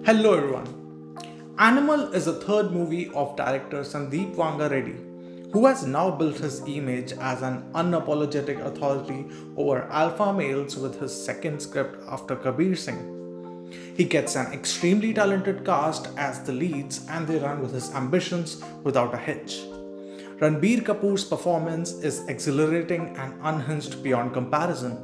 Hello everyone. Animal is the third movie of director Sandeep Vanga Reddy, who has now built his image as an unapologetic authority over alpha males with his second script after Kabir Singh. He gets an extremely talented cast as the leads and they run with his ambitions without a hitch. Ranbir Kapoor's performance is exhilarating and unhinged beyond comparison.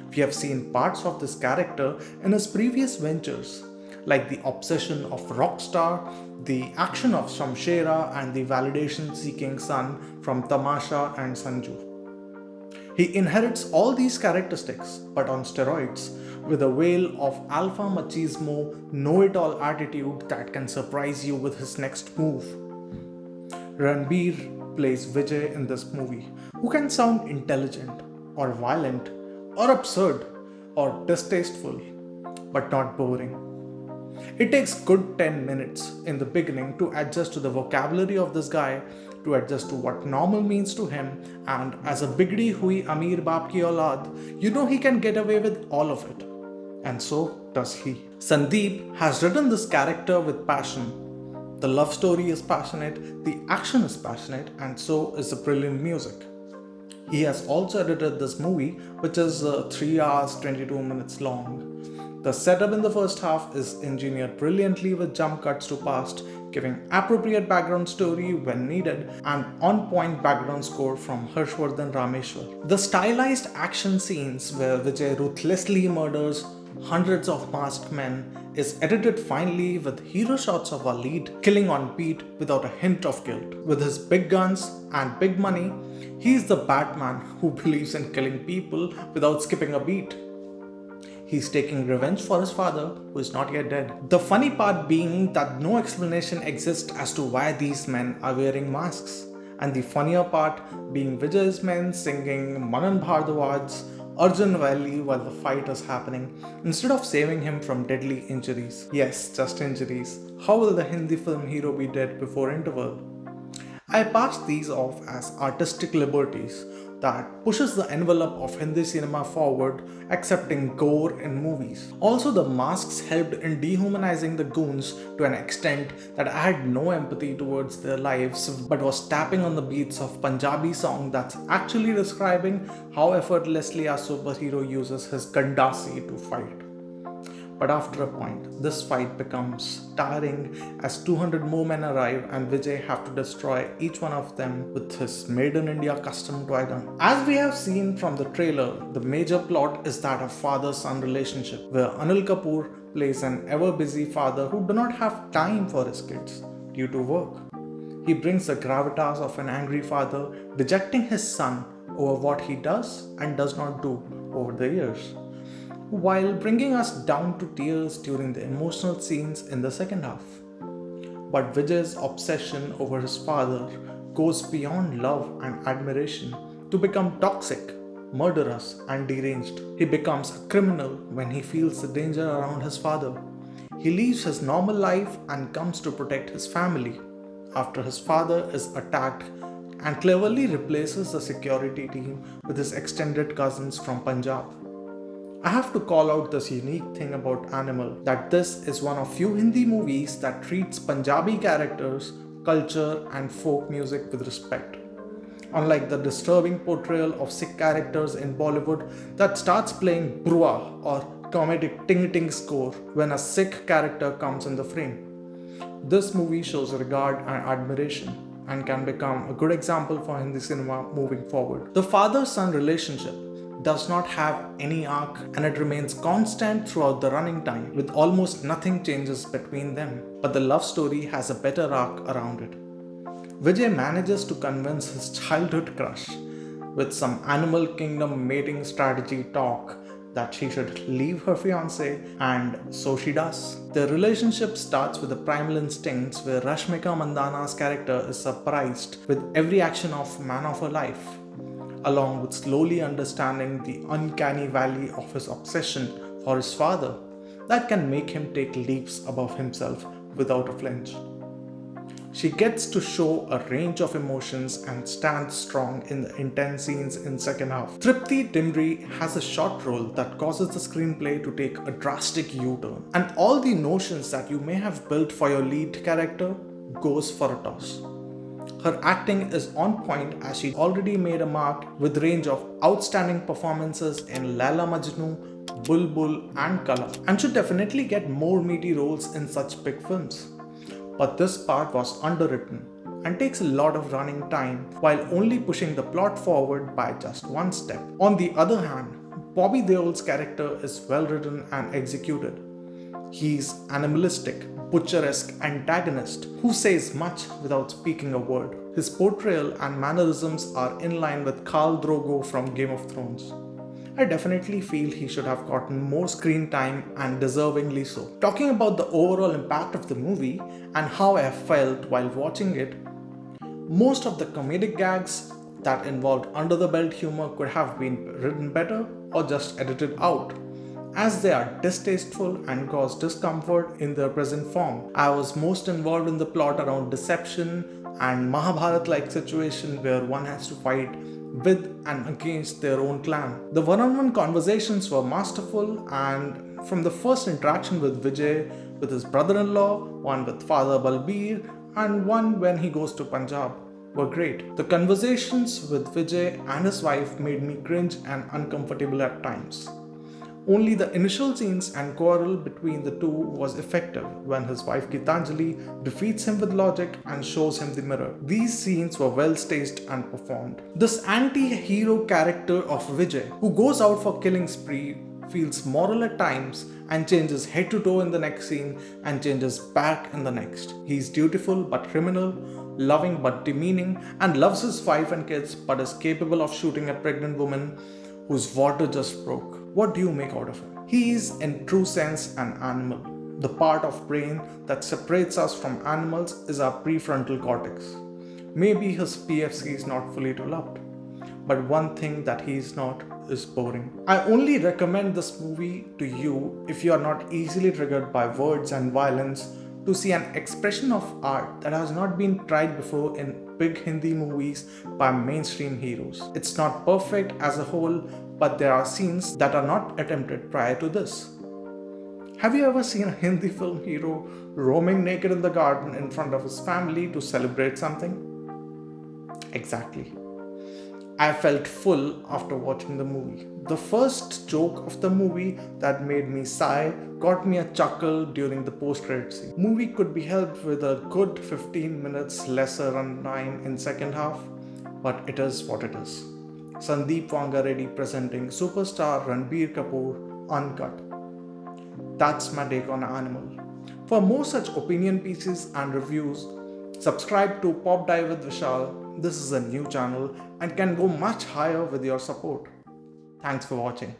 We have seen parts of this character in his previous ventures, like the obsession of Rockstar, the action of Shamshera, and the validation seeking son from Tamasha and Sanju. He inherits all these characteristics, but on steroids, with a veil of alpha machismo, know it all attitude that can surprise you with his next move. Ranbir plays Vijay in this movie, who can sound intelligent, or violent, or absurd, or distasteful, but not boring. It takes good 10 minutes in the beginning to adjust to the vocabulary of this guy, to adjust to what normal means to him, and as a bigdi hui ameer baap ki aulaad, you know he can get away with all of it. And so does he. Sandeep has written this character with passion. The love story is passionate, the action is passionate, and so is the brilliant music. He has also edited this movie, which is 3 hours 22 minutes long. The setup in the first half is engineered brilliantly with jump cuts to past, giving appropriate background story when needed and on-point background score from Harshvardhan Rameshwar. The stylized action scenes where Vijay ruthlessly murders hundreds of masked men is edited finely with hero shots of our lead killing on beat without a hint of guilt. With his big guns and big money, he is the Batman who believes in killing people without skipping a beat. He's taking revenge for his father, who is not yet dead. The funny part being that no explanation exists as to why these men are wearing masks. And the funnier part being Vijay's men singing Manan Bhardwaj's Arjun Valley while the fight is happening, instead of saving him from deadly injuries. Yes, just injuries. How will the Hindi film hero be dead before interval? I pass these off as artistic liberties that pushes the envelope of Hindi cinema forward, accepting gore in movies. Also, the masks helped in dehumanizing the goons to an extent that I had no empathy towards their lives, but was tapping on the beats of Punjabi song that's actually describing how effortlessly our superhero uses his gandasi to fight. But after a point, this fight becomes tiring as 200 more men arrive and Vijay have to destroy each one of them with his Made in India custom toy gun. As we have seen from the trailer, the major plot is that of father-son relationship, where Anil Kapoor plays an ever-busy father who do not have time for his kids due to work. He brings the gravitas of an angry father, rejecting his son over what he does and does not do over the years, while bringing us down to tears during the emotional scenes in the second half. But Vijay's obsession over his father goes beyond love and admiration to become toxic, murderous, and deranged. He becomes a criminal when he feels the danger around his father. He leaves his normal life and comes to protect his family after his father is attacked and cleverly replaces the security team with his extended cousins from Punjab. I have to call out this unique thing about Animal, that this is one of few Hindi movies that treats Punjabi characters, culture and folk music with respect. Unlike the disturbing portrayal of Sikh characters in Bollywood that starts playing brua or comedic ting-ting score when a Sikh character comes in the frame. This movie shows regard and admiration and can become a good example for Hindi cinema moving forward. The father-son relationship does not have any arc and it remains constant throughout the running time with almost nothing changes between them. But the love story has a better arc around it. Vijay manages to convince his childhood crush with some animal kingdom mating strategy talk that she should leave her fiance, and so she does. Their relationship starts with the primal instincts where Rashmika Mandana's character is surprised with every action of man of her life, along with slowly understanding the uncanny valley of his obsession for his father that can make him take leaps above himself without a flinch. She gets to show a range of emotions and stand strong in the intense scenes in second half. Tripti Dimri has a short role that causes the screenplay to take a drastic U-turn, and all the notions that you may have built for your lead character goes for a toss. Her acting is on point as she already made a mark with range of outstanding performances in Laila Majnu, Bulbul and Kala, and should definitely get more meaty roles in such big films. But this part was underwritten and takes a lot of running time while only pushing the plot forward by just one step. On the other hand, Bobby Deol's character is well written and executed. He's animalistic, butcheresque antagonist who says much without speaking a word. His portrayal and mannerisms are in line with Khal Drogo from Game of Thrones. I definitely feel he should have gotten more screen time and deservingly so. Talking about the overall impact of the movie and how I felt while watching it, most of the comedic gags that involved under the belt humor could have been written better or just edited out, as they are distasteful and cause discomfort in their present form. I was most involved in the plot around deception and Mahabharat-like situation where one has to fight with and against their own clan. The one-on-one conversations were masterful, and from the first interaction with Vijay with his brother-in-law, one with Father Balbir, and one when he goes to Punjab were great. The conversations with Vijay and his wife made me cringe and uncomfortable at times. Only the initial scenes and quarrel between the two was effective when his wife Gitanjali defeats him with logic and shows him the mirror. These scenes were well staged and performed. This anti-hero character of Vijay, who goes out for killing spree, feels moral at times and changes head to toe in the next scene and changes back in the next. He's dutiful but criminal, loving but demeaning, and loves his wife and kids but is capable of shooting a pregnant woman whose water just broke. What do you make out of him? He is in true sense an animal. The part of brain that separates us from animals is our prefrontal cortex. Maybe his PFC is not fully developed, but one thing that he is not is boring. I only recommend this movie to you if you are not easily triggered by words and violence, to see an expression of art that has not been tried before in big Hindi movies by mainstream heroes. It's not perfect as a whole, but there are scenes that are not attempted prior to this. Have you ever seen a Hindi film hero roaming naked in the garden in front of his family to celebrate something? Exactly. I felt full after watching the movie. The first joke of the movie that made me sigh got me a chuckle during the post-credit scene. Movie could be helped with a good 15 minutes lesser runtime in second half, but it is what it is. Sandeep Vanga Reddy presenting superstar Ranbir Kapoor uncut. That's my take on Animal. For more such opinion pieces and reviews, subscribe to PopDive with Vishal. This is a new channel and can go much higher with your support. Thanks for watching.